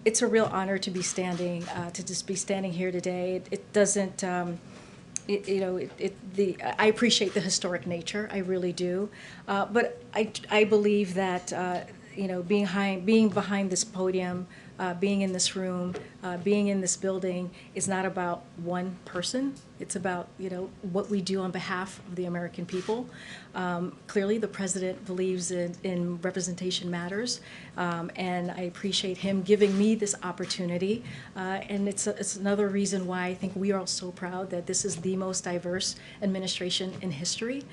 It's a real honor to be standing, to just be standing here today. It doesn't, I appreciate the historic nature, I really do. But I believe that, being behind this podium, being in this room, being in this building is not about one person. It's about, what we do on behalf of the American people. Clearly, the president believes in representation matters, and I appreciate him giving me this opportunity. And it's another reason why I think we are all so proud that this is the most diverse administration in history.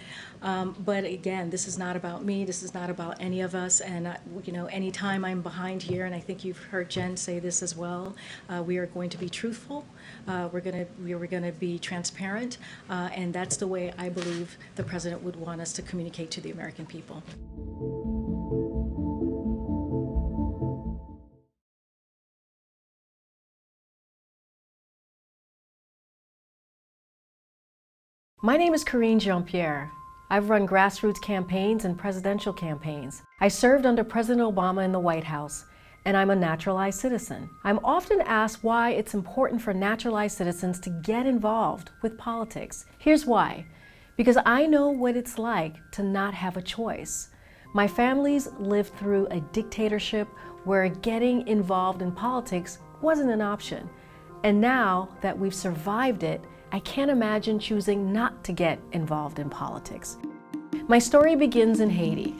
But again, this is not about me. This is not about any of us. And anytime I'm behind here, and I think you've heard Jen say this as well, we are going to be truthful. We're going to be transparent, and that's the way I believe the president would want us to communicate to the American people. My name is Karine Jean-Pierre. I've run grassroots campaigns and presidential campaigns. I served under President Obama in the White House, and I'm a naturalized citizen. I'm often asked why it's important for naturalized citizens to get involved with politics. Here's why. Because I know what it's like to not have a choice. My family's lived through a dictatorship where getting involved in politics wasn't an option. And now that we've survived it, I can't imagine choosing not to get involved in politics. My story begins in Haiti.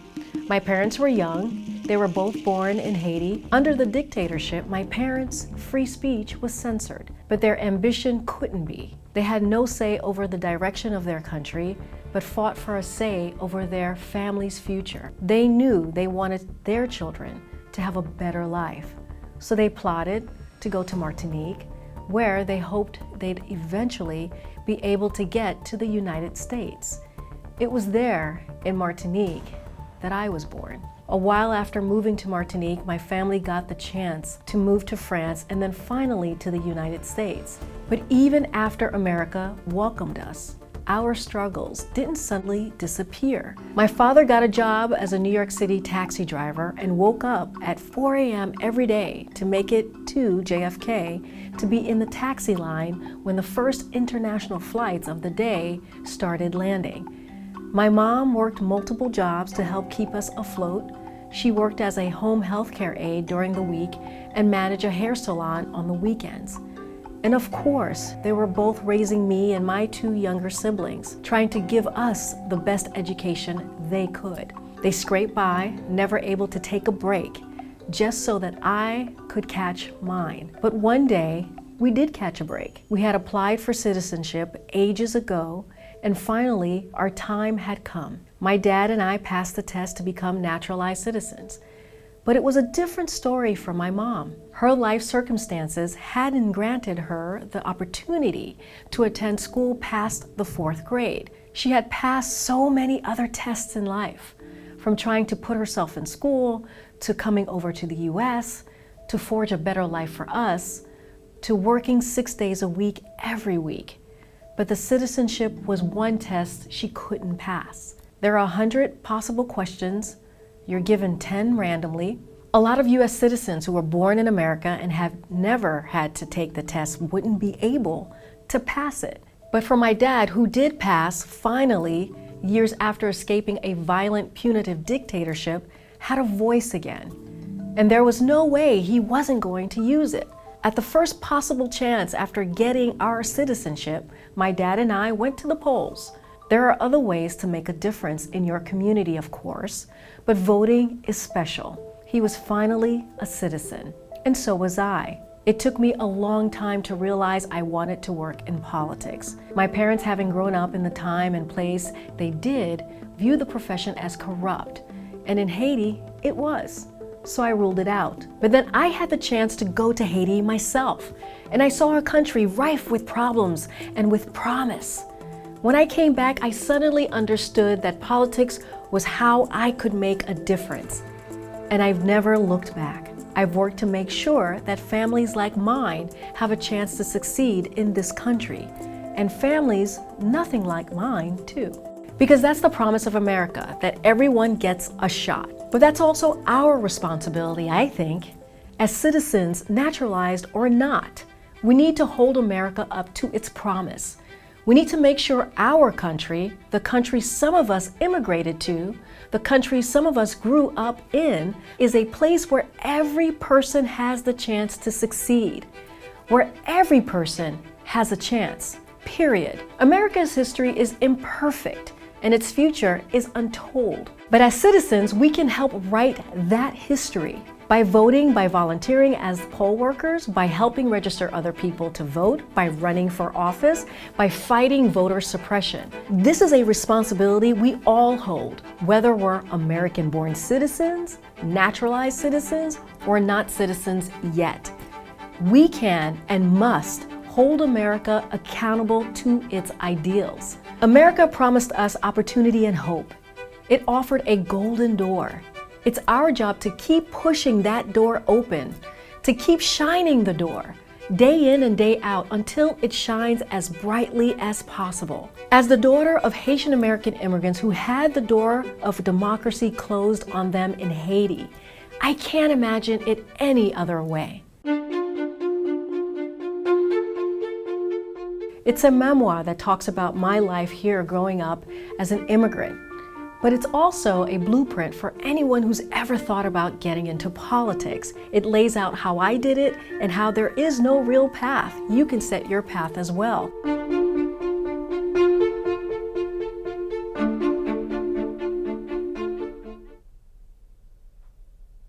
My parents were young. They were both born in Haiti. Under the dictatorship, my parents' free speech was censored, but their ambition couldn't be. They had no say over the direction of their country, but fought for a say over their family's future. They knew they wanted their children to have a better life. So they plotted to go to Martinique, where they hoped they'd eventually be able to get to the United States. It was there, in Martinique, that I was born. A while after moving to Martinique, my family got the chance to move to France and then finally to the United States. But even after America welcomed us, our struggles didn't suddenly disappear. My father got a job as a New York City taxi driver and woke up at 4 a.m. every day to make it to JFK to be in the taxi line when the first international flights of the day started landing. My mom worked multiple jobs to help keep us afloat. She worked as a home health care aide during the week and managed a hair salon on the weekends. And of course, they were both raising me and my two younger siblings, trying to give us the best education they could. They scraped by, never able to take a break, just so that I could catch mine. But one day, we did catch a break. We had applied for citizenship ages ago, and finally, our time had come. My dad and I passed the test to become naturalized citizens. But it was a different story for my mom. Her life circumstances hadn't granted her the opportunity to attend school past the 4th grade. She had passed so many other tests in life, from trying to put herself in school, to coming over to the US, to forge a better life for us, to working 6 days a week every week. But the citizenship was one test she couldn't pass. There are 100 possible questions. You're given 10 randomly. A lot of US citizens who were born in America and have never had to take the test wouldn't be able to pass it. But for my dad, who did pass, finally, years after escaping a violent, punitive dictatorship, had a voice again. And there was no way he wasn't going to use it. At the first possible chance after getting our citizenship, my dad and I went to the polls. There are other ways to make a difference in your community, of course, but voting is special. He was finally a citizen, and so was I. It took me a long time to realize I wanted to work in politics. My parents, having grown up in the time and place they did, viewed the profession as corrupt, and in Haiti, it was. So I ruled it out. But then I had the chance to go to Haiti myself, and I saw a country rife with problems and with promise. When I came back, I suddenly understood that politics was how I could make a difference. And I've never looked back. I've worked to make sure that families like mine have a chance to succeed in this country, and families nothing like mine too. Because that's the promise of America, that everyone gets a shot. But that's also our responsibility, I think, as citizens, naturalized or not. We need to hold America up to its promise. We need to make sure our country, the country some of us immigrated to, the country some of us grew up in, is a place where every person has the chance to succeed, where every person has a chance, period. America's history is imperfect and its future is untold. But as citizens, we can help write that history by voting, by volunteering as poll workers, by helping register other people to vote, by running for office, by fighting voter suppression. This is a responsibility we all hold, whether we're American-born citizens, naturalized citizens, or not citizens yet. We can and must hold America accountable to its ideals. America promised us opportunity and hope. It offered a golden door. It's our job to keep pushing that door open, to keep shining the door, day in and day out, until it shines as brightly as possible. As the daughter of Haitian American immigrants who had the door of democracy closed on them in Haiti, I can't imagine it any other way. It's a memoir that talks about my life here growing up as an immigrant. But it's also a blueprint for anyone who's ever thought about getting into politics. It lays out how I did it and how there is no real path. You can set your path as well.